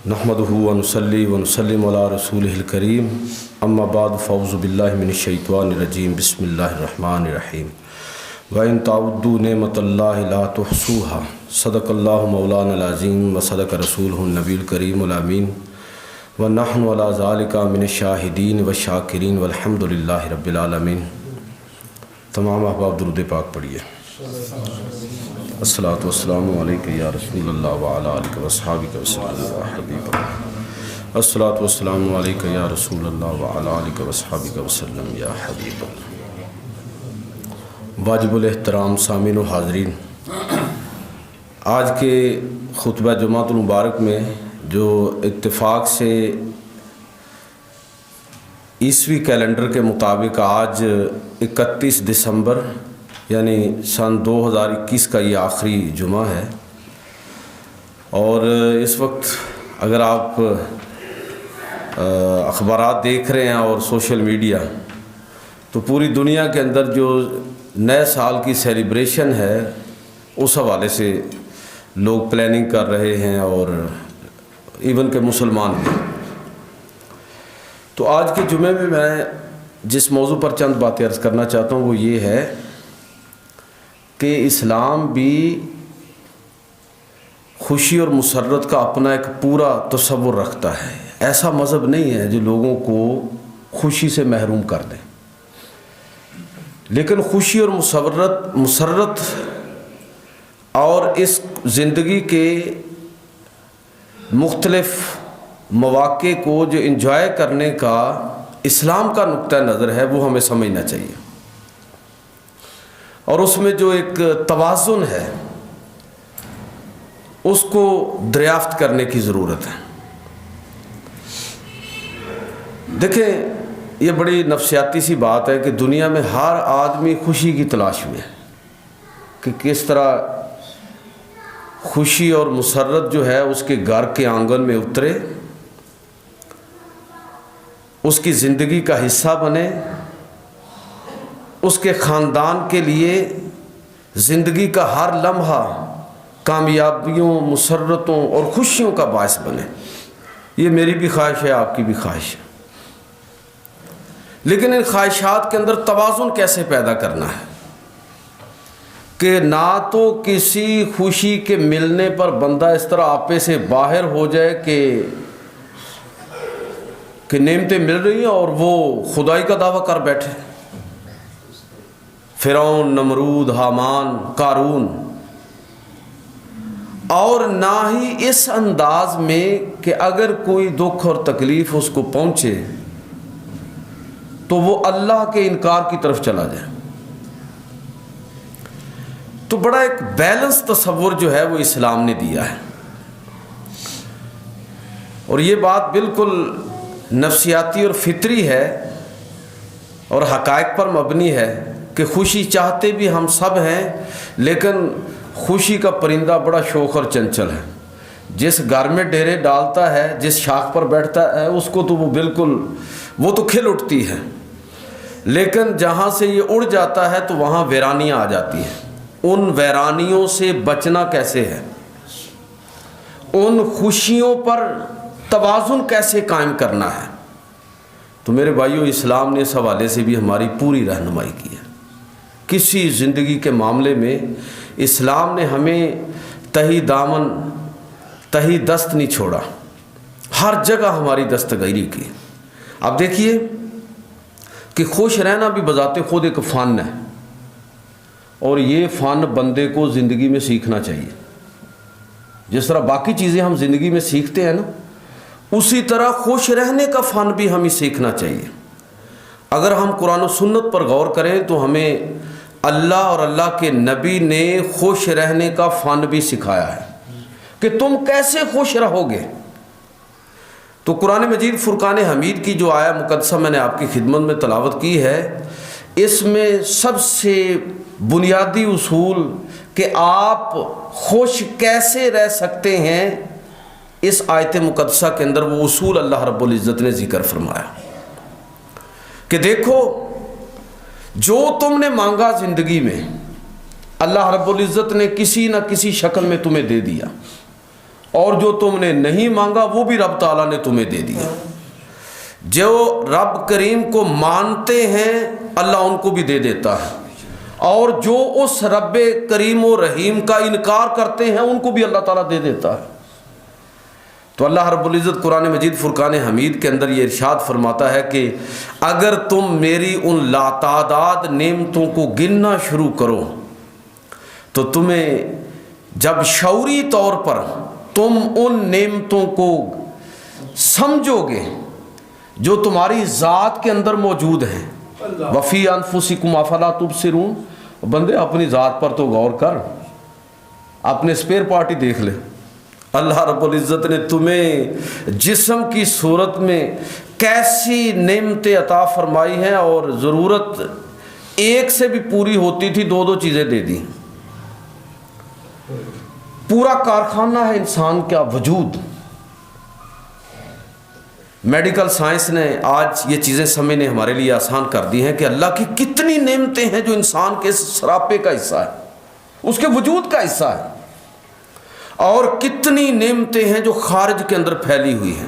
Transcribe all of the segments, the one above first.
نحمدہ ونصلی ونسلم علی رسولہ الکریم اما بعد فاعوذ باللہ من الشیطان الرجیم بسم اللہ الرحمن الرحیم وَإِن تَعُدُّوا نِعْمَةَ اللَّهِ لَا تُحْصُوهَا صدق اللہ مولانا العظیم وصدق رسولہ النبی الکریم الامین وَنَحْنُ عَلَى ذَلِكَ مِنَ الشَّاهِدِينَ وَالشَّاكِرِينَ وَالْحَمْدُ لِلَّهِ رَبِّ الْعَالَمِينَ۔ تمام احباب درود پاک پڑھیے۔ الصلاۃ والسلام علیک یا رسول اللہ وعلی آلہ وصحبہ وسلم یا حبیب اللہ۔ الصلاۃ والسلام علیک یا رسول اللہ وعلی آلہ وصحبہ وسلم یا حبیب اللہ۔ واجب الاحترام سامعین و حاضرین، آج کے خطبہ جمعۃ المبارک میں جو اتفاق سے عیسوی کیلنڈر کے مطابق آج 31 دسمبر یعنی سن 2021 کا یہ آخری جمعہ ہے، اور اس وقت اگر آپ اخبارات دیکھ رہے ہیں اور سوشل میڈیا، تو پوری دنیا کے اندر جو نئے سال کی سیلیبریشن ہے اس حوالے سے لوگ پلاننگ کر رہے ہیں، اور ایون کہ مسلمان بھی۔ تو آج کے جمعے میں میں جس موضوع پر چند باتیں عرض کرنا چاہتا ہوں وہ یہ ہے کہ اسلام بھی خوشی اور مسرت کا اپنا ایک پورا تصور رکھتا ہے۔ ایسا مذہب نہیں ہے جو لوگوں کو خوشی سے محروم کر دے، لیکن خوشی اور مسرت اور اس زندگی کے مختلف مواقع کو جو انجوائے کرنے کا اسلام کا نقطہ نظر ہے وہ ہمیں سمجھنا چاہیے، اور اس میں جو ایک توازن ہے اس کو دریافت کرنے کی ضرورت ہے۔ دیکھیں، یہ بڑی نفسیاتی سی بات ہے کہ دنیا میں ہر آدمی خوشی کی تلاش میں ہے کہ کس طرح خوشی اور مسرت جو ہے اس کے گھر کے آنگن میں اترے، اس کی زندگی کا حصہ بنے، اس کے خاندان کے لیے زندگی کا ہر لمحہ کامیابیوں، مسرتوں اور خوشیوں کا باعث بنے۔ یہ میری بھی خواہش ہے، آپ کی بھی خواہش ہے، لیکن ان خواہشات کے اندر توازن کیسے پیدا کرنا ہے کہ نہ تو کسی خوشی کے ملنے پر بندہ اس طرح آپے سے باہر ہو جائے کہ نعمتیں مل رہی ہیں اور وہ خدائی کا دعویٰ کر بیٹھے، فرعون، نمرود، حامان، قارون، اور نہ ہی اس انداز میں کہ اگر کوئی دکھ اور تکلیف اس کو پہنچے تو وہ اللہ کے انکار کی طرف چلا جائے۔ تو بڑا ایک بیلنس تصور جو ہے وہ اسلام نے دیا ہے، اور یہ بات بالکل نفسیاتی اور فطری ہے اور حقائق پر مبنی ہے کہ خوشی چاہتے بھی ہم سب ہیں، لیکن خوشی کا پرندہ بڑا شوخ اور چنچل ہے۔ جس گھر میں ڈیرے ڈالتا ہے، جس شاخ پر بیٹھتا ہے، اس کو تو وہ تو کھل اٹھتی ہے، لیکن جہاں سے یہ اڑ جاتا ہے تو وہاں ویرانیاں آ جاتی ہیں۔ ان ویرانیوں سے بچنا کیسے ہے، ان خوشیوں پر توازن کیسے قائم کرنا ہے، تو میرے بھائیو، اسلام نے اس حوالے سے بھی ہماری پوری رہنمائی کی ہے۔ کسی زندگی کے معاملے میں اسلام نے ہمیں تہی دامن، تہی دست نہیں چھوڑا، ہر جگہ ہماری دستگیری کی۔ اب دیکھیے کہ خوش رہنا بھی بذات خود ایک فن ہے، اور یہ فن بندے کو زندگی میں سیکھنا چاہیے۔ جس طرح باقی چیزیں ہم زندگی میں سیکھتے ہیں نا، اسی طرح خوش رہنے کا فن بھی ہمیں سیکھنا چاہیے۔ اگر ہم قرآن و سنت پر غور کریں تو ہمیں اللہ اور اللہ کے نبی نے خوش رہنے کا فن بھی سکھایا ہے کہ تم کیسے خوش رہو گے۔ تو قرآن مجید فرقان حمید کی جو آیہ مقدسہ میں نے آپ کی خدمت میں تلاوت کی ہے، اس میں سب سے بنیادی اصول کہ آپ خوش کیسے رہ سکتے ہیں، اس آیت مقدسہ کے اندر وہ اصول اللہ رب العزت نے ذکر فرمایا کہ دیکھو، جو تم نے مانگا زندگی میں اللہ رب العزت نے کسی نہ کسی شکل میں تمہیں دے دیا، اور جو تم نے نہیں مانگا وہ بھی رب تعالیٰ نے تمہیں دے دیا۔ جو رب کریم کو مانتے ہیں اللہ ان کو بھی دے دیتا ہے، اور جو اس رب کریم و رحیم کا انکار کرتے ہیں ان کو بھی اللہ تعالیٰ دے دیتا ہے۔ تو اللہ رب العزت قرآن مجید فرقان حمید کے اندر یہ ارشاد فرماتا ہے کہ اگر تم میری ان لاتعداد نعمتوں کو گننا شروع کرو تو تمہیں جب شعوری طور پر تم ان نعمتوں کو سمجھو گے جو تمہاری ذات کے اندر موجود ہیں، وفی انفسکم افلا تبصرون، بندے اپنی ذات پر تو غور کر، اپنے اسپیئر پارٹی دیکھ لے۔ اللہ رب العزت نے تمہیں جسم کی صورت میں کیسی نعمتیں عطا فرمائی ہیں، اور ضرورت ایک سے بھی پوری ہوتی تھی دو چیزیں دے دی۔ پورا کارخانہ ہے انسان کا وجود۔ میڈیکل سائنس نے آج یہ چیزیں سمجھنے ہمارے لیے آسان کر دی ہیں کہ اللہ کی کتنی نعمتیں ہیں جو انسان کے سراپے کا حصہ ہے، اس کے وجود کا حصہ ہے، اور کتنی نعمتیں ہیں جو خارج کے اندر پھیلی ہوئی ہیں۔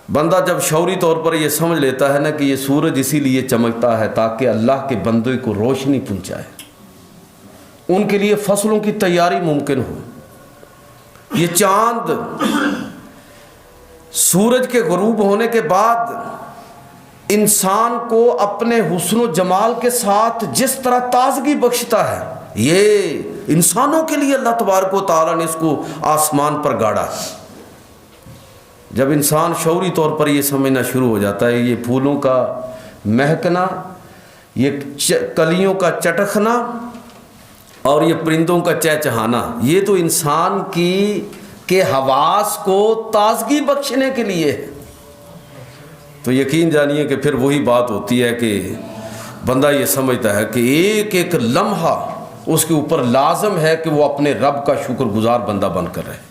بندہ جب شعوری طور پر یہ سمجھ لیتا ہے نا کہ یہ سورج اسی لیے چمکتا ہے تاکہ اللہ کے بندے کو روشنی پہنچائے، ان کے لیے فصلوں کی تیاری ممکن ہو، یہ چاند سورج کے غروب ہونے کے بعد انسان کو اپنے حسن و جمال کے ساتھ جس طرح تازگی بخشتا ہے، یہ انسانوں کے لیے اللہ تبارک و تعالیٰ نے اس کو آسمان پر گاڑا۔ جب انسان شعوری طور پر یہ سمجھنا شروع ہو جاتا ہے یہ پھولوں کا مہکنا، یہ کلیوں کا چٹکنا اور یہ پرندوں کا چہچہانا، یہ تو انسان کے حواس کو تازگی بخشنے کے لیے ہے، تو یقین جانیے کہ پھر وہی بات ہوتی ہے کہ بندہ یہ سمجھتا ہے کہ ایک ایک لمحہ اس کے اوپر لازم ہے کہ وہ اپنے رب کا شکر گزار بندہ بن کر رہے۔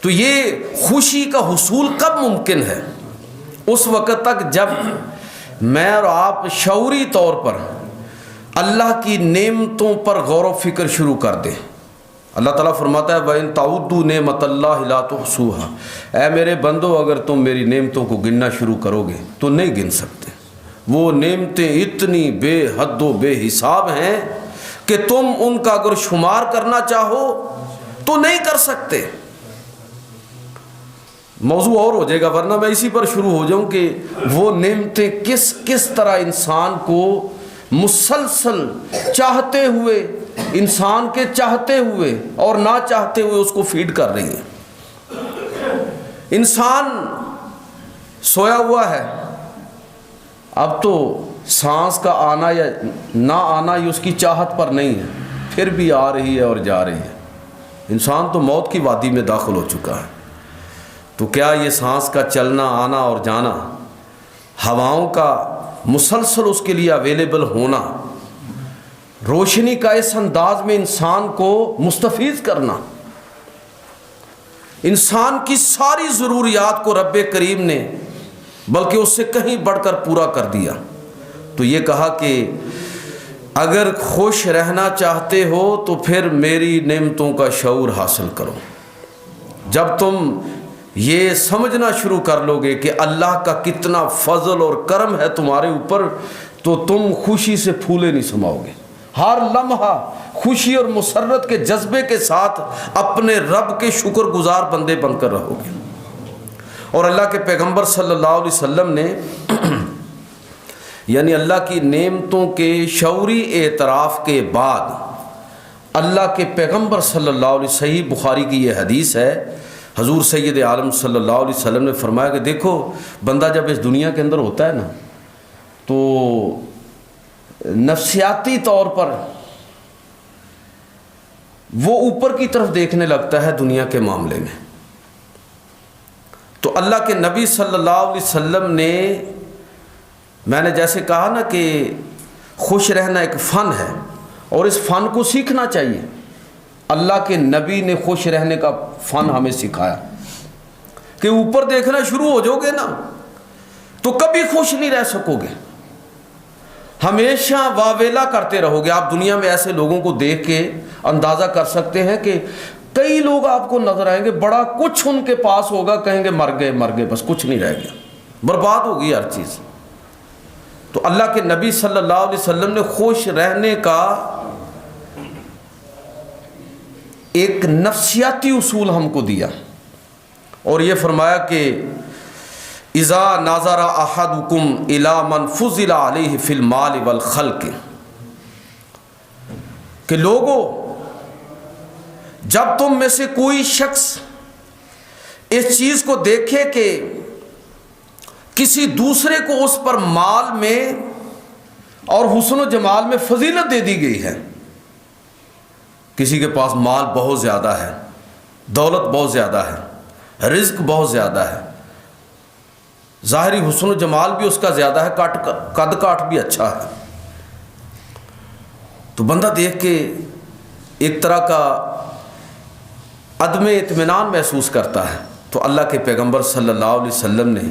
تو یہ خوشی کا حصول کب ممکن ہے؟ اس وقت تک جب میں اور آپ شعوری طور پر اللہ کی نعمتوں پر غور و فکر شروع کر دیں۔ اللہ تعالیٰ فرماتا ہے وَإِن تَعُدُّوا نِعْمَتَ اللَّهِ لَا تُحْصُوهَا، اے میرے بندو اگر تم میری نعمتوں کو گننا شروع کرو گے تو نہیں گن سکتے۔ وہ نعمتیں اتنی بے حد و بے حساب ہیں کہ تم ان کا اگر شمار کرنا چاہو تو نہیں کر سکتے۔ موضوع اور ہو جائے گا، ورنہ میں اسی پر شروع ہو جاؤں کہ وہ نعمتیں کس طرح انسان کو مسلسل چاہتے ہوئے، انسان کے چاہتے ہوئے اور نہ چاہتے ہوئے اس کو فیڈ کر رہی ہے۔ انسان سویا ہوا ہے، اب تو سانس کا آنا یا نہ آنا یہ اس کی چاہت پر نہیں ہے، پھر بھی آ رہی ہے اور جا رہی ہے۔ انسان تو موت کی وادی میں داخل ہو چکا ہے، تو کیا یہ سانس کا چلنا آنا اور جانا، ہواؤں کا مسلسل اس کے لیے اویلیبل ہونا، روشنی کا اس انداز میں انسان کو مستفیض کرنا، انسان کی ساری ضروریات کو رب کریم نے بلکہ اس سے کہیں بڑھ کر پورا کر دیا۔ تو یہ کہا کہ اگر خوش رہنا چاہتے ہو تو پھر میری نعمتوں کا شعور حاصل کرو۔ جب تم یہ سمجھنا شروع کر لو گے کہ اللہ کا کتنا فضل اور کرم ہے تمہارے اوپر تو تم خوشی سے پھولے نہیں سماؤ گے، ہر لمحہ خوشی اور مسرت کے جذبے کے ساتھ اپنے رب کے شکر گزار بندے بن کر رہو گے۔ اور اللہ کے پیغمبر صلی اللہ علیہ وسلم نے یعنی اللہ کی نعمتوں کے شعوری اعتراف کے بعد اللہ کے پیغمبر صلی اللہ علیہ وسلم، صحیح بخاری کی یہ حدیث ہے، حضور سید عالم صلی اللہ علیہ وسلم نے فرمایا کہ دیکھو بندہ جب اس دنیا کے اندر ہوتا ہے نا تو نفسیاتی طور پر وہ اوپر کی طرف دیکھنے لگتا ہے دنیا کے معاملے میں۔ تو اللہ کے نبی صلی اللہ علیہ وسلم نے، میں نے جیسے کہا نا کہ خوش رہنا ایک فن ہے اور اس فن کو سیکھنا چاہیے، اللہ کے نبی نے خوش رہنے کا فن ہمیں سکھایا کہ اوپر دیکھنا شروع ہو جاؤ گے نا تو کبھی خوش نہیں رہ سکو گے، ہمیشہ واویلا کرتے رہو گے۔ آپ دنیا میں ایسے لوگوں کو دیکھ کے اندازہ کر سکتے ہیں کہ کئی لوگ آپ کو نظر آئیں گے بڑا کچھ ان کے پاس ہوگا, کہیں گے مر گئے, بس کچھ نہیں رہ گیا, برباد ہوگی ہر چیز. تو اللہ کے نبی صلی اللہ علیہ وسلم نے خوش رہنے کا ایک نفسیاتی اصول ہم کو دیا, اور یہ فرمایا کہ اذا ناظر احدکم الی من فضل علیہ فی المال والخلق, کہ لوگوں جب تم میں سے کوئی شخص اس چیز کو دیکھے کہ کسی دوسرے کو اس پر مال میں اور حسن و جمال میں فضیلت دے دی گئی ہے, کسی کے پاس مال بہت زیادہ ہے, دولت بہت زیادہ ہے, رزق بہت زیادہ ہے, ظاہری حسن و جمال بھی اس کا زیادہ ہے, قد کاٹ بھی اچھا ہے, تو بندہ دیکھ کے ایک طرح کا عدم اطمینان محسوس کرتا ہے. تو اللہ کے پیغمبر صلی اللہ علیہ وسلم نے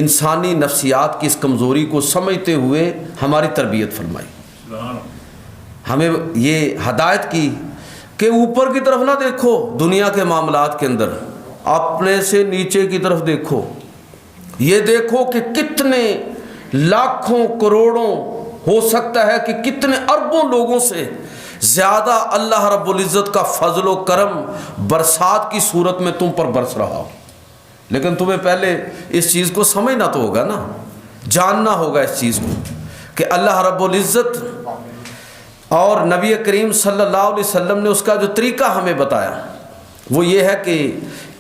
انسانی نفسیات کی اس کمزوری کو سمجھتے ہوئے ہماری تربیت فرمائی, ہمیں یہ ہدایت کی کہ اوپر کی طرف نہ دیکھو دنیا کے معاملات کے اندر, اپنے سے نیچے کی طرف دیکھو, یہ دیکھو کہ کتنے لاکھوں کروڑوں, ہو سکتا ہے کہ کتنے اربوں لوگوں سے زیادہ اللہ رب العزت کا فضل و کرم برسات کی صورت میں تم پر برس رہا ہو, لیکن تمہیں پہلے اس چیز کو سمجھنا تو ہوگا نا, جاننا ہوگا اس چیز کو کہ اللہ رب العزت اور نبی کریم صلی اللہ علیہ وسلم نے اس کا جو طریقہ ہمیں بتایا وہ یہ ہے کہ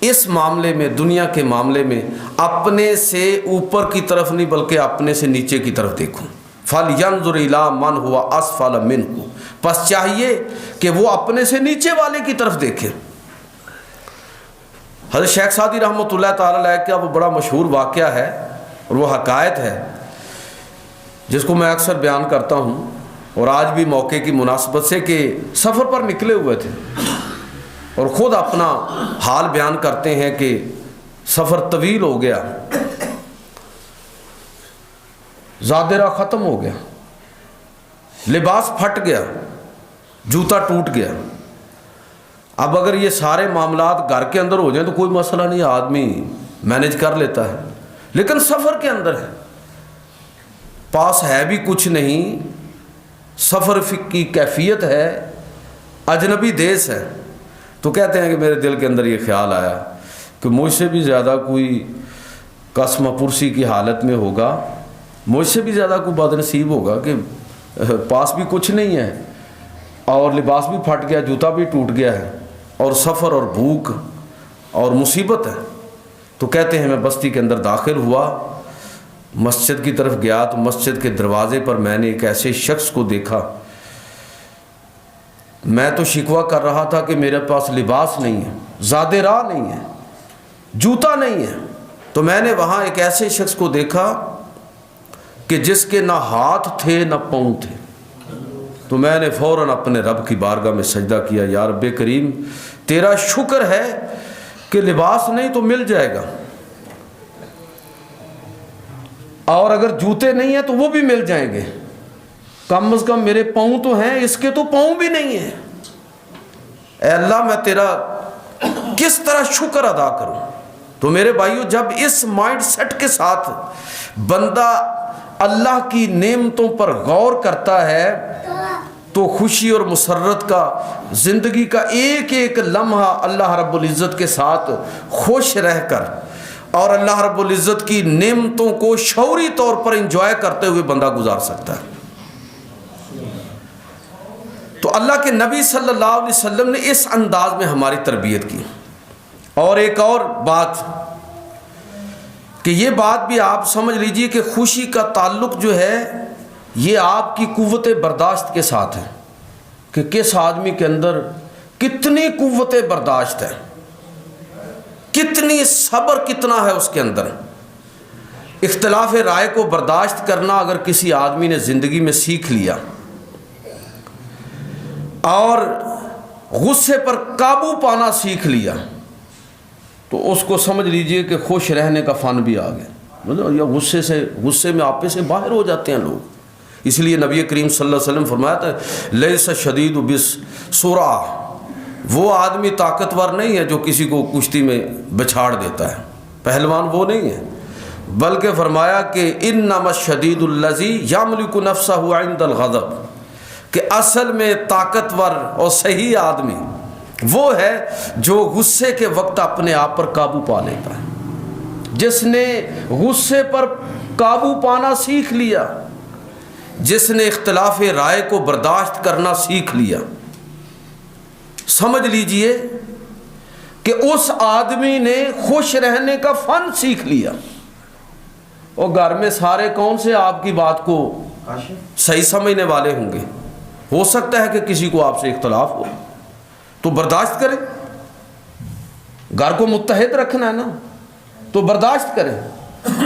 اس معاملے میں, دنیا کے معاملے میں اپنے سے اوپر کی طرف نہیں بلکہ اپنے سے نیچے کی طرف دیکھو. فَلْيَنْظُرْ إِلَىٰ مَنْ هُوَ أَسْفَلَ مِنْهُ, پس چاہیے کہ وہ اپنے سے نیچے والے کی طرف دیکھے. حضرت شیخ سعدی رحمۃ اللہ تعالی علیہ کا وہ بڑا مشہور واقعہ ہے اور وہ حکایت ہے جس کو میں اکثر بیان کرتا ہوں, اور آج بھی موقع کی مناسبت سے کہ سفر پر نکلے ہوئے تھے اور خود اپنا حال بیان کرتے ہیں کہ سفر طویل ہو گیا, زاد راہ ختم ہو گیا, لباس پھٹ گیا, جوتا ٹوٹ گیا. اب اگر یہ سارے معاملات گھر کے اندر ہو جائیں تو کوئی مسئلہ نہیں, آدمی مینج کر لیتا ہے, لیکن سفر کے اندر ہے, پاس ہے بھی کچھ نہیں, سفر کی کیفیت ہے, اجنبی دیس ہے. تو کہتے ہیں کہ میرے دل کے اندر یہ خیال آیا کہ مجھ سے بھی زیادہ کوئی قسم پرسی کی حالت میں ہوگا, مجھ سے بھی زیادہ کوئی بد نصیب ہوگا کہ پاس بھی کچھ نہیں ہے اور لباس بھی پھٹ گیا, جوتا بھی ٹوٹ گیا ہے, اور سفر اور بھوک اور مصیبت ہے. تو کہتے ہیں میں بستی کے اندر داخل ہوا, مسجد کی طرف گیا تو مسجد کے دروازے پر میں نے ایک ایسے شخص کو دیکھا, میں تو شکوہ کر رہا تھا کہ میرے پاس لباس نہیں ہے, زاد راہ نہیں ہے, جوتا نہیں ہے. تو میں نے وہاں ایک ایسے شخص کو دیکھا کہ جس کے نہ ہاتھ تھے نہ پاؤں تھے. تو میں نے فوراً اپنے رب کی بارگاہ میں سجدہ کیا, یا رب کریم تیرا شکر ہے کہ لباس نہیں تو مل جائے گا, اور اگر جوتے نہیں ہیں تو وہ بھی مل جائیں گے, کم از کم میرے پاؤں تو ہیں, اس کے تو پاؤں بھی نہیں ہیں. اے اللہ میں تیرا کس طرح شکر ادا کروں. تو میرے بھائیو, جب اس مائنڈ سیٹ کے ساتھ بندہ اللہ کی نعمتوں پر غور کرتا ہے تو خوشی اور مسرت کا, زندگی کا ایک ایک لمحہ اللہ رب العزت کے ساتھ خوش رہ کر اور اللہ رب العزت کی نعمتوں کو شعوری طور پر انجوائے کرتے ہوئے بندہ گزار سکتا ہے. تو اللہ کے نبی صلی اللہ علیہ وسلم نے اس انداز میں ہماری تربیت کی. اور ایک اور بات کہ یہ بات بھی آپ سمجھ لیجئے کہ خوشی کا تعلق جو ہے یہ آپ کی قوت برداشت کے ساتھ ہے, کہ کس آدمی کے اندر کتنی قوت برداشت ہے, کتنی صبر کتنا ہے اس کے اندر. اختلاف رائے کو برداشت کرنا اگر کسی آدمی نے زندگی میں سیکھ لیا اور غصے پر قابو پانا سیکھ لیا تو اس کو سمجھ لیجئے کہ خوش رہنے کا فن بھی آ گیا. مطلب یہ غصے میں آپے سے باہر ہو جاتے ہیں لوگ. اس لیے نبی کریم صلی اللہ علیہ وسلم فرمایا تھا لیس شدید بالسرعہ وہ آدمی طاقتور نہیں ہے جو کسی کو کشتی میں بچھاڑ دیتا ہے، پہلوان وہ نہیں ہے، بلکہ فرمایا کہ انما الشدید الذی یملک نفسہ عند الغضب، کہ اصل میں طاقتور اور صحیح آدمی وہ ہے جو غصے کے وقت اپنے آپ پر قابو پا لیتا ہے، جس نے غصے پر قابو پانا سیکھ لیا، جس نے اختلاف رائے کو برداشت کرنا سیکھ لیا، سمجھ لیجئے کہ اس آدمی نے خوش رہنے کا فن سیکھ لیا۔ اور گھر میں سارے کون سے آپ کی بات کو صحیح سمجھنے والے ہوں گے؟ ہو سکتا ہے کہ کسی کو آپ سے اختلاف ہو، تو برداشت کریں، گھر کو متحد رکھنا ہے نا، تو برداشت کریں۔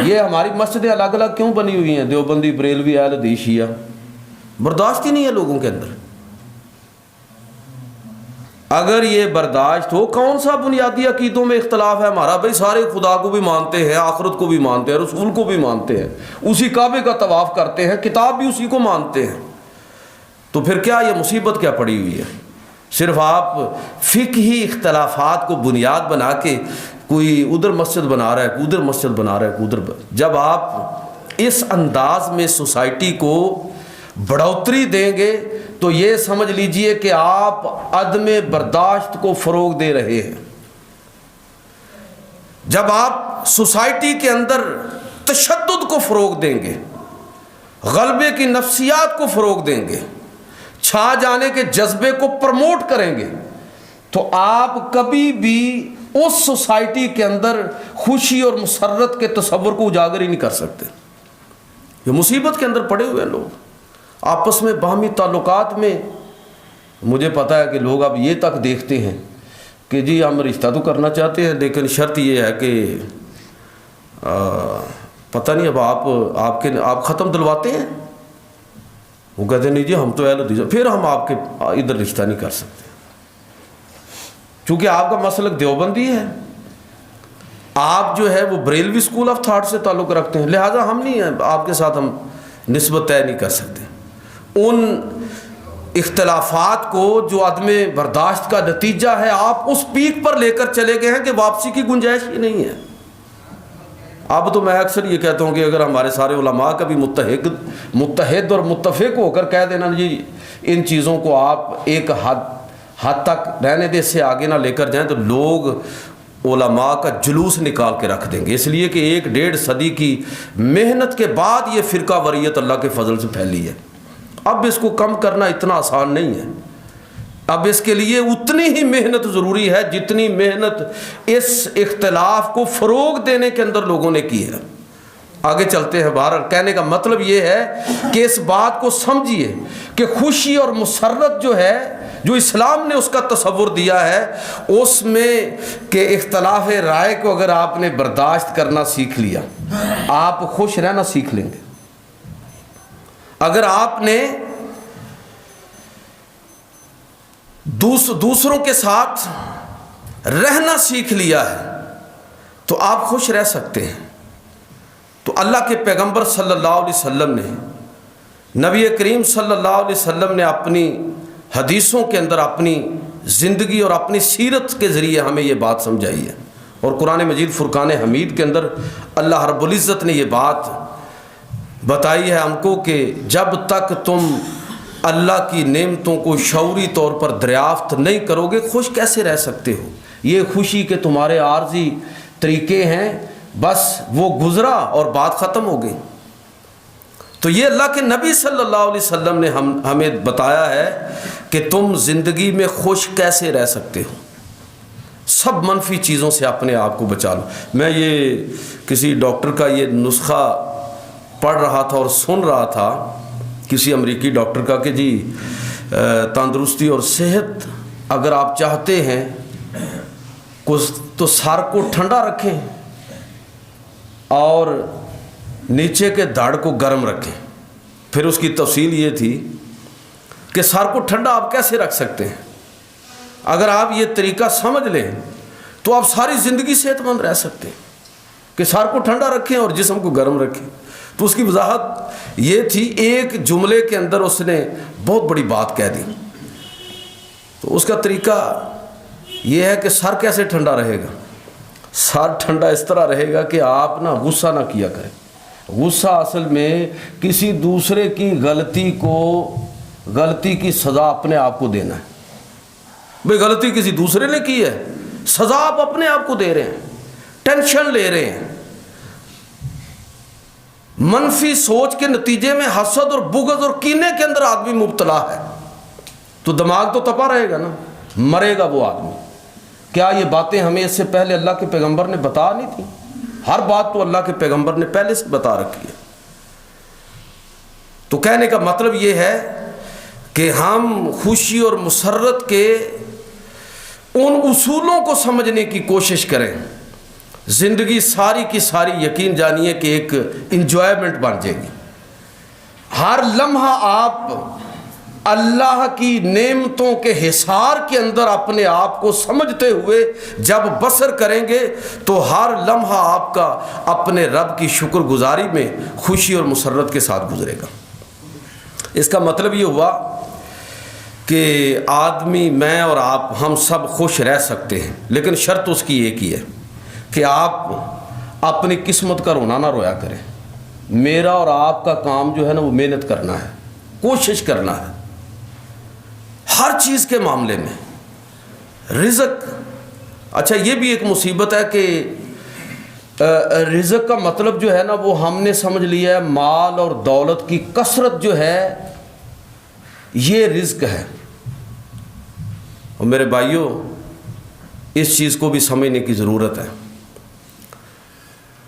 یہ ہماری مسجدیں الگ الگ کیوں بنی ہوئی ہیں، دیوبندی، بریلوی، اہل حدیث، شیعہ، برداشت ہی نہیں ہے لوگوں کے اندر۔ اگر یہ برداشت ہو، کون سا بنیادی عقیدوں میں اختلاف ہے ہمارا؟ بھائی سارے خدا کو بھی مانتے ہیں، آخرت کو بھی مانتے ہیں، رسول کو بھی مانتے ہیں، اسی کعبے کا طواف کرتے ہیں، کتاب بھی اسی کو مانتے ہیں، تو پھر کیا یہ مصیبت کیا پڑی ہوئی ہے؟ صرف آپ فقہی اختلافات کو بنیاد بنا کے کوئی ادھر مسجد بنا رہا ہے، کوئی ادھر مسجد بنا رہا ہے، کوئی ادھر، جب آپ اس انداز میں سوسائٹی کو بڑھوتری دیں گے تو یہ سمجھ لیجئے کہ آپ عدم برداشت کو فروغ دے رہے ہیں۔ جب آپ سوسائٹی کے اندر تشدد کو فروغ دیں گے، غلبے کی نفسیات کو فروغ دیں گے، چھا جانے کے جذبے کو پروموٹ کریں گے، تو آپ کبھی بھی اس سوسائٹی کے اندر خوشی اور مسرت کے تصور کو اجاگر ہی نہیں کر سکتے۔ یہ مصیبت کے اندر پڑے ہوئے ہیں لوگ، آپس میں باہمی تعلقات میں۔ مجھے پتا ہے کہ لوگ اب یہ تک دیکھتے ہیں کہ جی ہم رشتہ تو کرنا چاہتے ہیں لیکن شرط یہ ہے کہ پتہ نہیں اب آپ ختم دلواتے ہیں، وہ کہتے ہیں نہیں جی ہم تو اہل حدیث، پھر ہم آپ کے ادھر رشتہ نہیں کر سکتے، چونکہ آپ کا مسلک دیوبندی ہے، آپ جو ہے وہ بریلوی اسکول آف تھاٹ سے تعلق رکھتے ہیں، لہٰذا ہم نہیں ہیں آپ کے ساتھ، ہم نسبت طے نہیں کر سکتے۔ ان اختلافات کو جو عدم برداشت کا نتیجہ ہے، آپ اس پیک پر لے کر چلے گئے ہیں کہ واپسی کی گنجائش ہی نہیں ہے۔ اب تو میں اکثر یہ کہتا ہوں کہ اگر ہمارے سارے علماء کا بھی متحد اور متفق ہو کر کہہ دینا جی ان چیزوں کو آپ ایک حد تک رہنے دے، سے آگے نہ لے کر جائیں، تو لوگ علماء کا جلوس نکال کے رکھ دیں گے، اس لیے کہ 1.5 صدی کی محنت کے بعد یہ فرقہ واریت اللہ کے فضل سے پھیلی ہے۔ اب اس کو کم کرنا اتنا آسان نہیں ہے، اب اس کے لیے اتنی ہی محنت ضروری ہے جتنی محنت اس اختلاف کو فروغ دینے کے اندر لوگوں نے کی ہے۔ آگے چلتے ہیں۔ بہرحال کہنے کا مطلب یہ ہے کہ اس بات کو سمجھیے کہ خوشی اور مسرت جو ہے، جو اسلام نے اس کا تصور دیا ہے، اس میں کہ اختلاف رائے کو اگر آپ نے برداشت کرنا سیکھ لیا، آپ خوش رہنا سیکھ لیں گے۔ اگر آپ نے دوسروں کے ساتھ رہنا سیکھ لیا ہے تو آپ خوش رہ سکتے ہیں۔ تو اللہ کے پیغمبر صلی اللہ علیہ وسلم نے، نبی کریم صلی اللہ علیہ وسلم نے اپنی حدیثوں کے اندر اپنی زندگی اور اپنی سیرت کے ذریعے ہمیں یہ بات سمجھائی ہے، اور قرآن مجید فرقان حمید کے اندر اللہ رب العزت نے یہ بات بتائی ہے ہم کو کہ جب تک تم اللہ کی نعمتوں کو شعوری طور پر دریافت نہیں کرو گے، خوش کیسے رہ سکتے ہو؟ یہ خوشی کے تمہارے عارضی طریقے ہیں، بس وہ گزرا اور بات ختم ہو گئی۔ تو یہ اللہ کے نبی صلی اللہ علیہ وسلم نے ہمیں بتایا ہے کہ تم زندگی میں خوش کیسے رہ سکتے ہو، سب منفی چیزوں سے اپنے آپ کو بچا لو۔ میں یہ کسی ڈاکٹر کا یہ نسخہ پڑھ رہا تھا اور سن رہا تھا، کسی امریکی ڈاکٹر کا، کہ جی تندرستی اور صحت اگر آپ چاہتے ہیں تو سر کو ٹھنڈا رکھیں اور نیچے کے دھڑ کو گرم رکھیں۔ پھر اس کی تفصیل یہ تھی کہ سر کو ٹھنڈا آپ کیسے رکھ سکتے ہیں؟ اگر آپ یہ طریقہ سمجھ لیں تو آپ ساری زندگی صحت مند رہ سکتے ہیں کہ سر کو ٹھنڈا رکھیں اور جسم کو گرم رکھیں۔ تو اس کی وضاحت یہ تھی، ایک جملے کے اندر اس نے بہت بڑی بات کہہ دی۔ تو اس کا طریقہ یہ ہے کہ سر کیسے ٹھنڈا رہے گا؟ سر ٹھنڈا اس طرح رہے گا کہ آپ نا غصہ نہ کیا کریں. غصہ اصل میں کسی دوسرے کی غلطی کی سزا اپنے آپ کو دینا ہے. بھئی غلطی کسی دوسرے نے کی ہے، سزا آپ اپنے آپ کو دے رہے ہیں، ٹینشن لے رہے ہیں. منفی سوچ کے نتیجے میں حسد اور بغض اور کینے کے اندر آدمی مبتلا ہے تو دماغ تو تپا رہے گا نا، مرے گا وہ آدمی. کیا یہ باتیں ہمیں اس سے پہلے اللہ کے پیغمبر نے بتا نہیں تھی؟ ہر بات تو اللہ کے پیغمبر نے پہلے سے بتا رکھی ہے. تو کہنے کا مطلب یہ ہے کہ ہم خوشی اور مسرت کے ان اصولوں کو سمجھنے کی کوشش کریں. زندگی ساری کی ساری یقین جانیے کہ ایک انجوائمنٹ بن جائے گی. ہر لمحہ آپ اللہ کی نعمتوں کے حصار کے اندر اپنے آپ کو سمجھتے ہوئے جب بسر کریں گے تو ہر لمحہ آپ کا اپنے رب کی شکر گزاری میں خوشی اور مسرت کے ساتھ گزرے گا. اس کا مطلب یہ ہوا کہ آدمی، میں اور آپ، ہم سب خوش رہ سکتے ہیں، لیکن شرط اس کی ایک ہی ہے کہ آپ اپنی قسمت کا رونا نہ رویا کریں. میرا اور آپ کا کام جو ہے نا وہ محنت کرنا ہے، کوشش کرنا ہے ہر چیز کے معاملے میں. رزق، اچھا یہ بھی ایک مصیبت ہے کہ رزق کا مطلب جو ہے نا وہ ہم نے سمجھ لیا ہے مال اور دولت کی کثرت جو ہے یہ رزق ہے. اور میرے بھائیوں اس چیز کو بھی سمجھنے کی ضرورت ہے.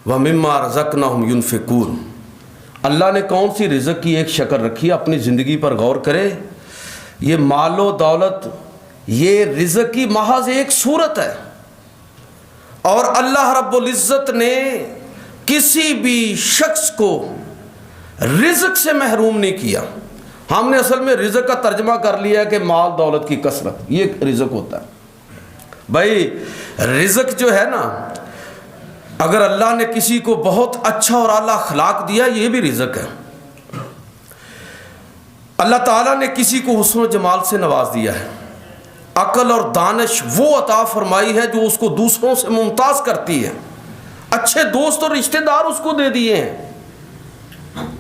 وَمِمَّا رَزَقْنَاهُمْ يُنْفِقُونَ. اللہ نے کون سی رزق کی ایک شکل رکھی ہے، اپنی زندگی پر غور کرے. یہ مال و دولت یہ رزق کی محض ایک صورت ہے، اور اللہ رب العزت نے کسی بھی شخص کو رزق سے محروم نہیں کیا. ہم نے اصل میں رزق کا ترجمہ کر لیا ہے کہ مال دولت کی کثرت یہ رزق ہوتا ہے. بھائی رزق جو ہے نا، اگر اللہ نے کسی کو بہت اچھا اور اعلیٰ اخلاق دیا یہ بھی رزق ہے. اللہ تعالیٰ نے کسی کو حسن و جمال سے نواز دیا ہے، عقل اور دانش وہ عطا فرمائی ہے جو اس کو دوسروں سے ممتاز کرتی ہے. اچھے دوست اور رشتہ دار اس کو دے دیے ہیں.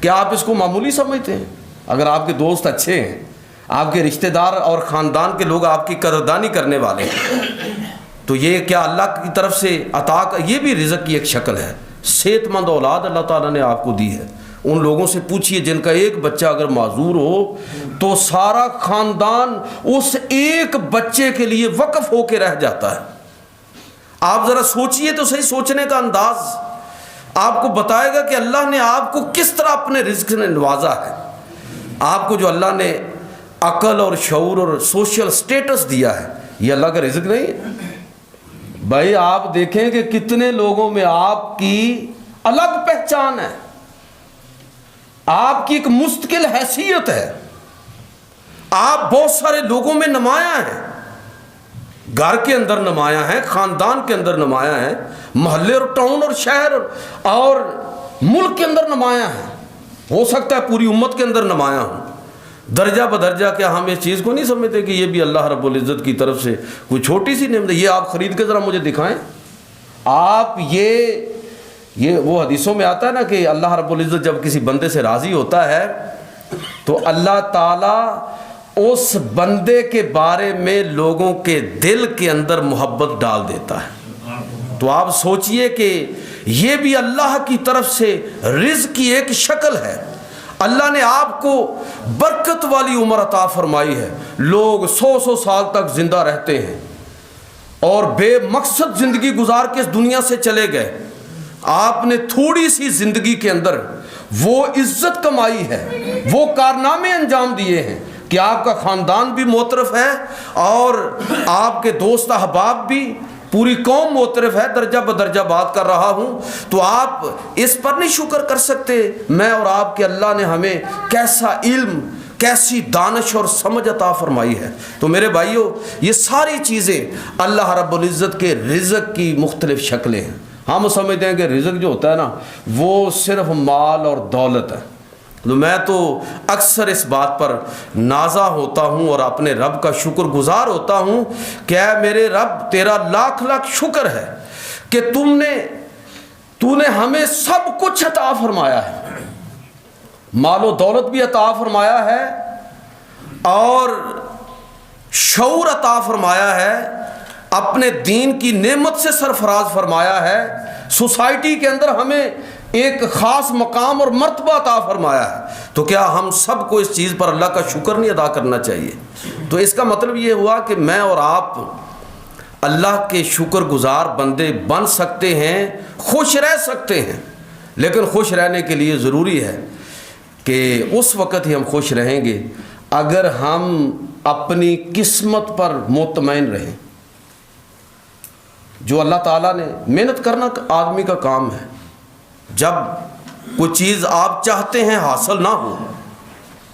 کیا آپ اس کو معمولی سمجھتے ہیں؟ اگر آپ کے دوست اچھے ہیں، آپ کے رشتہ دار اور خاندان کے لوگ آپ کی قدردانی کرنے والے ہیں، تو یہ کیا اللہ کی طرف سے عطا کا یہ بھی رزق کی ایک شکل ہے. صحت مند اولاد اللہ تعالیٰ نے آپ کو دی ہے. ان لوگوں سے پوچھئے جن کا ایک بچہ اگر معذور ہو تو سارا خاندان اس ایک بچے کے لیے وقف ہو کے رہ جاتا ہے. آپ ذرا سوچئے تو صحیح، سوچنے کا انداز آپ کو بتائے گا کہ اللہ نے آپ کو کس طرح اپنے رزق نے نوازا ہے. آپ کو جو اللہ نے عقل اور شعور اور سوشل سٹیٹس دیا ہے یہ اللہ کا رزق نہیں ہے. بھائی آپ دیکھیں کہ کتنے لوگوں میں آپ کی الگ پہچان ہے، آپ کی ایک مستقل حیثیت ہے، آپ بہت سارے لوگوں میں نمایاں ہیں، گھر کے اندر نمایاں ہیں، خاندان کے اندر نمایاں ہیں، محلے اور ٹاؤن اور شہر اور ملک کے اندر نمایاں ہیں. ہو سکتا ہے پوری امت کے اندر نمایاں ہوں. درجہ بدرجہ کیا ہم اس چیز کو نہیں سمجھتے کہ یہ بھی اللہ رب العزت کی طرف سے کوئی چھوٹی سی نعمت ہے؟ یہ آپ خرید کے ذرا مجھے دکھائیں. آپ یہ وہ حدیثوں میں آتا ہے نا کہ اللہ رب العزت جب کسی بندے سے راضی ہوتا ہے تو اللہ تعالیٰ اس بندے کے بارے میں لوگوں کے دل کے اندر محبت ڈال دیتا ہے. تو آپ سوچئے کہ یہ بھی اللہ کی طرف سے رزق کی ایک شکل ہے. اللہ نے آپ کو برکت والی عمر عطا فرمائی ہے. لوگ 100 سال تک زندہ رہتے ہیں اور بے مقصد زندگی گزار کے اس دنیا سے چلے گئے. آپ نے تھوڑی سی زندگی کے اندر وہ عزت کمائی ہے، وہ کارنامے انجام دیے ہیں کہ آپ کا خاندان بھی معترف ہے اور آپ کے دوست احباب بھی، پوری قوم معترف ہے. درجہ بدرجہ بات کر رہا ہوں. تو آپ اس پر نہیں شکر کر سکتے میں اور آپ کہ اللہ نے ہمیں کیسا علم، کیسی دانش اور سمجھ عطا فرمائی ہے. تو میرے بھائیوں یہ ساری چیزیں اللہ رب العزت کے رزق کی مختلف شکلیں ہیں. ہم سمجھتے ہیں کہ رزق جو ہوتا ہے نا وہ صرف مال اور دولت ہے. تو میں تو اکثر اس بات پر نازا ہوتا ہوں اور اپنے رب کا شکر گزار ہوتا ہوں کہ اے میرے رب تیرا لاکھ لاکھ شکر ہے کہ تو نے ہمیں سب کچھ عطا فرمایا ہے، مال و دولت بھی عطا فرمایا ہے اور شعور عطا فرمایا ہے، اپنے دین کی نعمت سے سرفراز فرمایا ہے، سوسائٹی کے اندر ہمیں ایک خاص مقام اور مرتبہ عطا فرمایا ہے، تو کیا ہم سب کو اس چیز پر اللہ کا شکر نہیں ادا کرنا چاہیے؟ تو اس کا مطلب یہ ہوا کہ میں اور آپ اللہ کے شکر گزار بندے بن سکتے ہیں، خوش رہ سکتے ہیں، لیکن خوش رہنے کے لیے ضروری ہے کہ اس وقت ہی ہم خوش رہیں گے اگر ہم اپنی قسمت پر مطمئن رہیں۔ جو اللہ تعالیٰ نے محنت کرنا آدمی کا کام ہے، جب کوئی چیز آپ چاہتے ہیں حاصل نہ ہو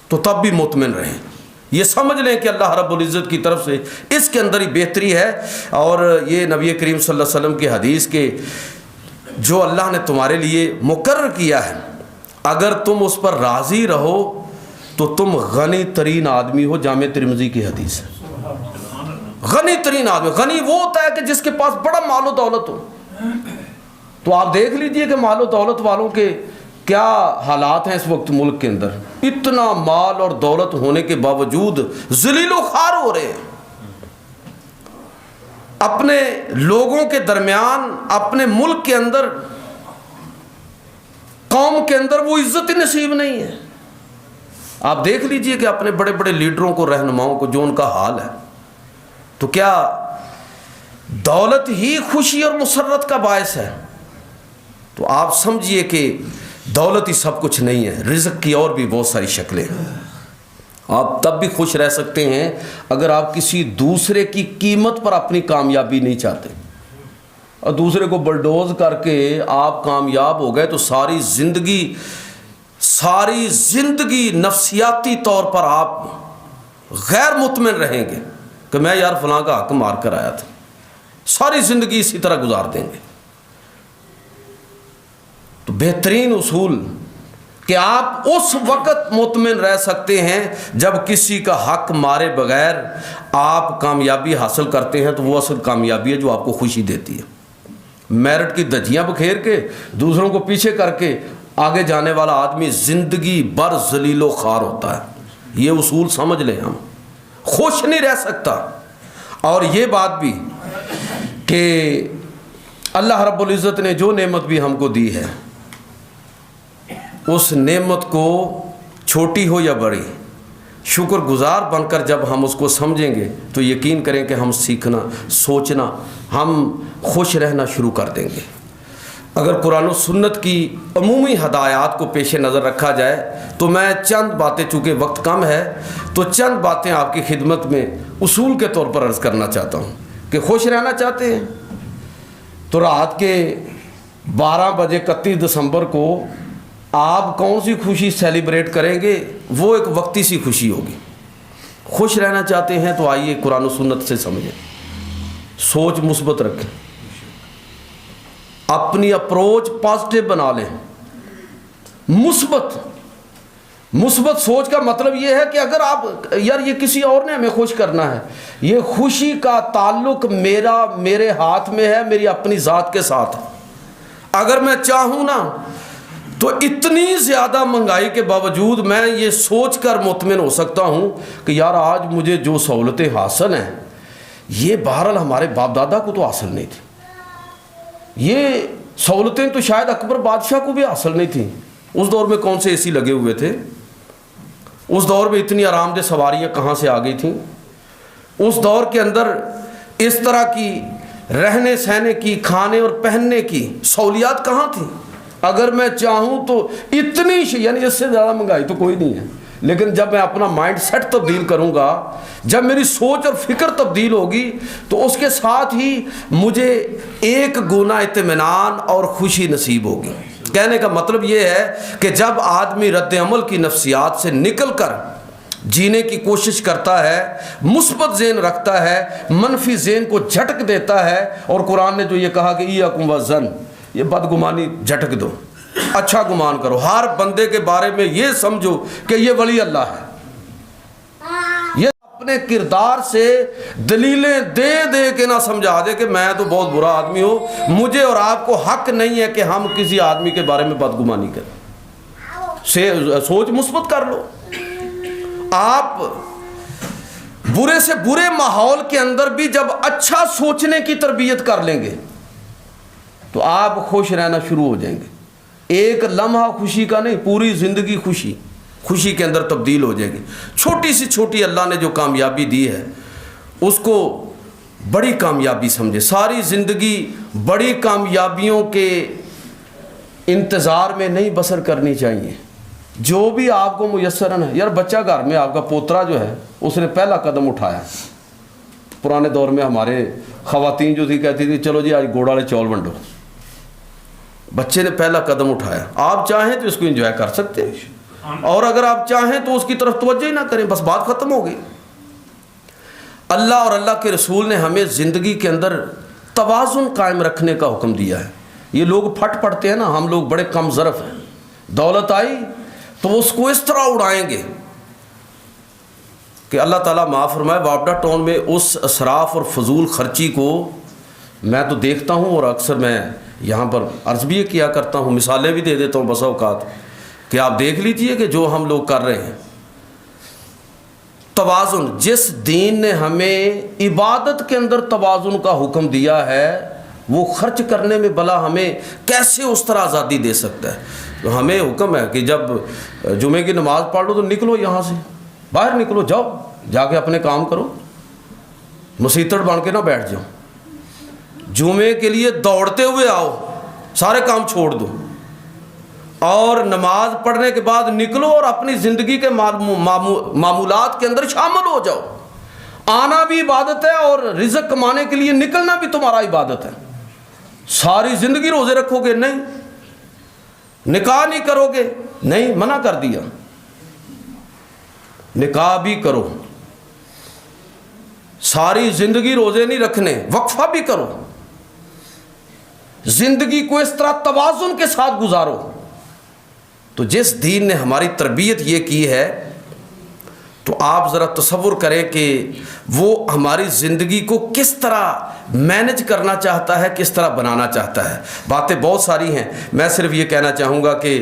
تو تب بھی مطمئن رہیں، یہ سمجھ لیں کہ اللہ رب العزت کی طرف سے اس کے اندر ہی بہتری ہے، اور یہ نبی کریم صلی اللہ علیہ وسلم کی حدیث کے جو اللہ نے تمہارے لیے مقرر کیا ہے اگر تم اس پر راضی رہو تو تم غنی ترین آدمی ہو۔ جامع ترمذی کی حدیث ہے، غنی ترین آدمی، غنی وہ ہوتا ہے کہ جس کے پاس بڑا مال و دولت ہو۔ تو آپ دیکھ لیجئے کہ مال و دولت والوں کے کیا حالات ہیں اس وقت ملک کے اندر، اتنا مال اور دولت ہونے کے باوجود ذلیل و خوار ہو رہے ہیں، اپنے لوگوں کے درمیان، اپنے ملک کے اندر، قوم کے اندر وہ عزت نصیب نہیں ہے۔ آپ دیکھ لیجئے کہ اپنے بڑے بڑے لیڈروں کو، رہنماؤں کو، جو ان کا حال ہے، تو کیا دولت ہی خوشی اور مسرت کا باعث ہے؟ تو آپ سمجھیے کہ دولت ہی سب کچھ نہیں ہے، رزق کی اور بھی بہت ساری شکلیں ہیں۔ آپ تب بھی خوش رہ سکتے ہیں اگر آپ کسی دوسرے کی قیمت پر اپنی کامیابی نہیں چاہتے، اور دوسرے کو بلڈوز کر کے آپ کامیاب ہو گئے تو ساری زندگی نفسیاتی طور پر آپ غیر مطمئن رہیں گے کہ میں یار فلاں کا حق مار کر آیا تھا، ساری زندگی اسی طرح گزار دیں گے۔ تو بہترین اصول کہ آپ اس وقت مطمئن رہ سکتے ہیں جب کسی کا حق مارے بغیر آپ کامیابی حاصل کرتے ہیں، تو وہ اصل کامیابی ہے جو آپ کو خوشی دیتی ہے۔ میرٹ کی دھجیاں بکھیر کے دوسروں کو پیچھے کر کے آگے جانے والا آدمی زندگی بھر ذلیل و خوار ہوتا ہے۔ یہ اصول سمجھ لیں، ہم خوش نہیں رہ سکتا۔ اور یہ بات بھی کہ اللہ رب العزت نے جو نعمت بھی ہم کو دی ہے، اس نعمت کو چھوٹی ہو یا بڑی، شکر گزار بن کر جب ہم اس کو سمجھیں گے تو یقین کریں کہ ہم سیکھنا، سوچنا، ہم خوش رہنا شروع کر دیں گے۔ اگر قرآن و سنت کی عمومی ہدایات کو پیش نظر رکھا جائے تو میں چند باتیں، چونکہ وقت کم ہے تو چند باتیں آپ کی خدمت میں اصول کے طور پر عرض کرنا چاہتا ہوں کہ خوش رہنا چاہتے ہیں تو رات کے 12 بجے 31 دسمبر کو آپ کون سی خوشی سیلیبریٹ کریں گے؟ وہ ایک وقتی سی خوشی ہوگی۔ خوش رہنا چاہتے ہیں تو آئیے قرآن و سنت سے سمجھیں، سوچ مثبت رکھیں، اپنی اپروچ پازیٹیو بنا لیں، مثبت سوچ کا مطلب یہ ہے کہ اگر آپ یار یہ کسی اور نے ہمیں خوش کرنا ہے، یہ خوشی کا تعلق میرے ہاتھ میں ہے، میری اپنی ذات کے ساتھ۔ اگر میں چاہوں نا تو اتنی زیادہ مہنگائی کے باوجود میں یہ سوچ کر مطمئن ہو سکتا ہوں کہ یار آج مجھے جو سہولتیں حاصل ہیں یہ بہرحال ہمارے باپ دادا کو تو حاصل نہیں تھی، یہ سہولتیں تو شاید اکبر بادشاہ کو بھی حاصل نہیں تھیں۔ اس دور میں کون سے اے سی لگے ہوئے تھے؟ اس دور میں اتنی آرام دہ سواریاں کہاں سے آ گئی تھیں؟ اس دور کے اندر اس طرح کی رہنے سہنے کی، کھانے اور پہننے کی سہولیات کہاں تھیں؟ اگر میں چاہوں تو اتنی یعنی اس سے زیادہ مہنگائی تو کوئی نہیں ہے، لیکن جب میں اپنا مائنڈ سیٹ تبدیل کروں گا، جب میری سوچ اور فکر تبدیل ہوگی تو اس کے ساتھ ہی مجھے ایک گنا اطمینان اور خوشی نصیب ہوگی۔ کہنے کا مطلب یہ ہے کہ جب آدمی رد عمل کی نفسیات سے نکل کر جینے کی کوشش کرتا ہے، مثبت ذہن رکھتا ہے، منفی ذہن کو جھٹک دیتا ہے، اور قرآن نے جو یہ کہا کہ ایاکم والظن، یہ بدگمانی جھٹک دو، اچھا گمان کرو، ہر بندے کے بارے میں یہ سمجھو کہ یہ ولی اللہ ہے. یہ اپنے کردار سے دلیلیں دے دے کے نہ سمجھا دے کہ میں تو بہت برا آدمی ہوں، مجھے اور آپ کو حق نہیں ہے کہ ہم کسی آدمی کے بارے میں بدگمانی کریں. سوچ مثبت کر لو. آپ برے سے برے ماحول کے اندر بھی جب اچھا سوچنے کی تربیت کر لیں گے تو آپ خوش رہنا شروع ہو جائیں گے. ایک لمحہ خوشی کا نہیں، پوری زندگی خوشی کے اندر تبدیل ہو جائے گی. چھوٹی سے چھوٹی اللہ نے جو کامیابی دی ہے اس کو بڑی کامیابی سمجھے. ساری زندگی بڑی کامیابیوں کے انتظار میں نہیں بسر کرنی چاہیے. جو بھی آپ کو میسر ہے، یار بچہ گھر میں آپ کا پوترا جو ہے اس نے پہلا قدم اٹھایا. پرانے دور میں ہمارے خواتین جو تھی کہتی تھی چلو جی آج گوڑ والے چول ونڈو. بچے نے پہلا قدم اٹھایا. آپ چاہیں تو اس کو انجوائے کر سکتے ہیں، اور اگر آپ چاہیں تو اس کی طرف توجہ ہی نہ کریں، بس بات ختم ہو گئی. اللہ اور اللہ کے رسول نے ہمیں زندگی کے اندر توازن قائم رکھنے کا حکم دیا ہے. یہ لوگ پھٹ پڑتے ہیں نا، ہم لوگ بڑے کم ظرف ہیں. دولت آئی تو اس کو اس طرح اڑائیں گے کہ اللہ تعالیٰ معاف فرمائے. وابڈا ٹاؤن میں اس اسراف اور فضول خرچی کو میں تو دیکھتا ہوں، اور اکثر میں یہاں پر عرض بھی کیا کرتا ہوں، مثالیں بھی دے دیتا ہوں بسا اوقات، کہ آپ دیکھ لیجئے کہ جو ہم لوگ کر رہے ہیں. توازن، جس دین نے ہمیں عبادت کے اندر توازن کا حکم دیا ہے وہ خرچ کرنے میں بلا ہمیں کیسے اس طرح آزادی دے سکتا ہے. تو ہمیں حکم ہے کہ جب جمعے کی نماز پڑھ لو تو نکلو، یہاں سے باہر نکلو، جاؤ جا کے اپنے کام کرو، مسیتڑ بن کے نہ بیٹھ جاؤ. جمعے کے لیے دوڑتے ہوئے آؤ، سارے کام چھوڑ دو، اور نماز پڑھنے کے بعد نکلو اور اپنی زندگی کے معمولات کے اندر شامل ہو جاؤ. آنا بھی عبادت ہے اور رزق کمانے کے لیے نکلنا بھی تمہارا عبادت ہے. ساری زندگی روزے رکھو گے؟ نہیں. نکاح نہیں کرو گے؟ نہیں، منع کر دیا. نکاح بھی کرو، ساری زندگی روزے نہیں رکھنے، وقفہ بھی کرو. زندگی کو اس طرح توازن کے ساتھ گزارو. تو جس دین نے ہماری تربیت یہ کی ہے تو آپ ذرا تصور کریں کہ وہ ہماری زندگی کو کس طرح مینج کرنا چاہتا ہے، کس طرح بنانا چاہتا ہے. باتیں بہت ساری ہیں، میں صرف یہ کہنا چاہوں گا کہ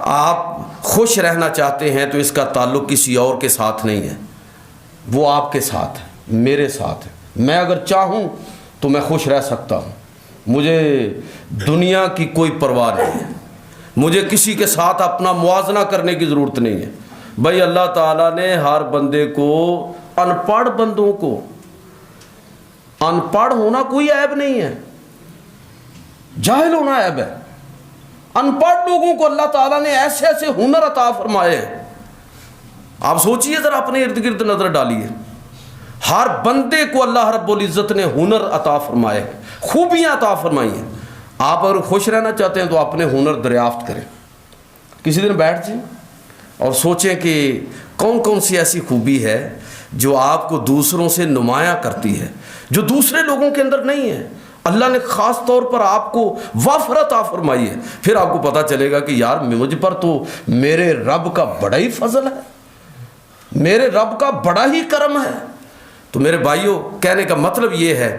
آپ خوش رہنا چاہتے ہیں تو اس کا تعلق کسی اور کے ساتھ نہیں ہے، وہ آپ کے ساتھ ہے، میرے ساتھ ہے. میں اگر چاہوں تو میں خوش رہ سکتا ہوں. مجھے دنیا کی کوئی پرواہ نہیں ہے، مجھے کسی کے ساتھ اپنا موازنہ کرنے کی ضرورت نہیں ہے. بھائی اللہ تعالیٰ نے ہر بندے کو، ان پڑھ بندوں کو، ان پڑھ ہونا کوئی عیب نہیں ہے، جاہل ہونا عیب ہے. ان پڑھ لوگوں کو اللہ تعالیٰ نے ایسے ایسے ہنر عطا فرمائے ہیں. آپ سوچئے ذرا، اپنے ارد گرد نظر ڈالیے. ہر بندے کو اللہ رب العزت نے ہنر عطا فرمائے، خوبیاں عطا فرمائی ہیں. آپ اگر خوش رہنا چاہتے ہیں تو اپنے ہنر دریافت کریں. کسی دن بیٹھ جائیں اور سوچیں کہ کون کون سی ایسی خوبی ہے جو آپ کو دوسروں سے نمایاں کرتی ہے، جو دوسرے لوگوں کے اندر نہیں ہے. اللہ نے خاص طور پر آپ کو وافر عطا فرمائی ہے. پھر آپ کو پتہ چلے گا کہ یار مجھ پر تو میرے رب کا بڑا ہی فضل ہے، میرے رب کا بڑا ہی کرم ہے. تو میرے بھائیوں، کہنے کا مطلب یہ ہے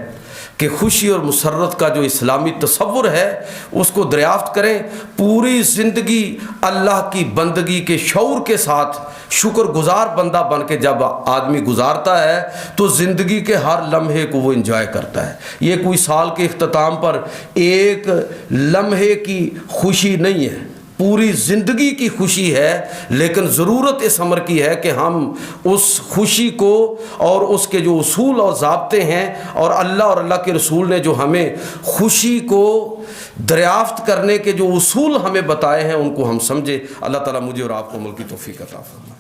کہ خوشی اور مسرت کا جو اسلامی تصور ہے اس کو دریافت کریں. پوری زندگی اللہ کی بندگی کے شعور کے ساتھ شکر گزار بندہ بن کے جب آدمی گزارتا ہے تو زندگی کے ہر لمحے کو وہ انجوائے کرتا ہے. یہ کوئی سال کے اختتام پر ایک لمحے کی خوشی نہیں ہے، پوری زندگی کی خوشی ہے. لیکن ضرورت اس امر کی ہے کہ ہم اس خوشی کو اور اس کے جو اصول اور ضابطے ہیں اور اللہ کے رسول نے جو ہمیں خوشی کو دریافت کرنے کے جو اصول ہمیں بتائے ہیں ان کو ہم سمجھے. اللہ تعالیٰ مجھے اور آپ کو عمل کی توفیق عطا فرمائے.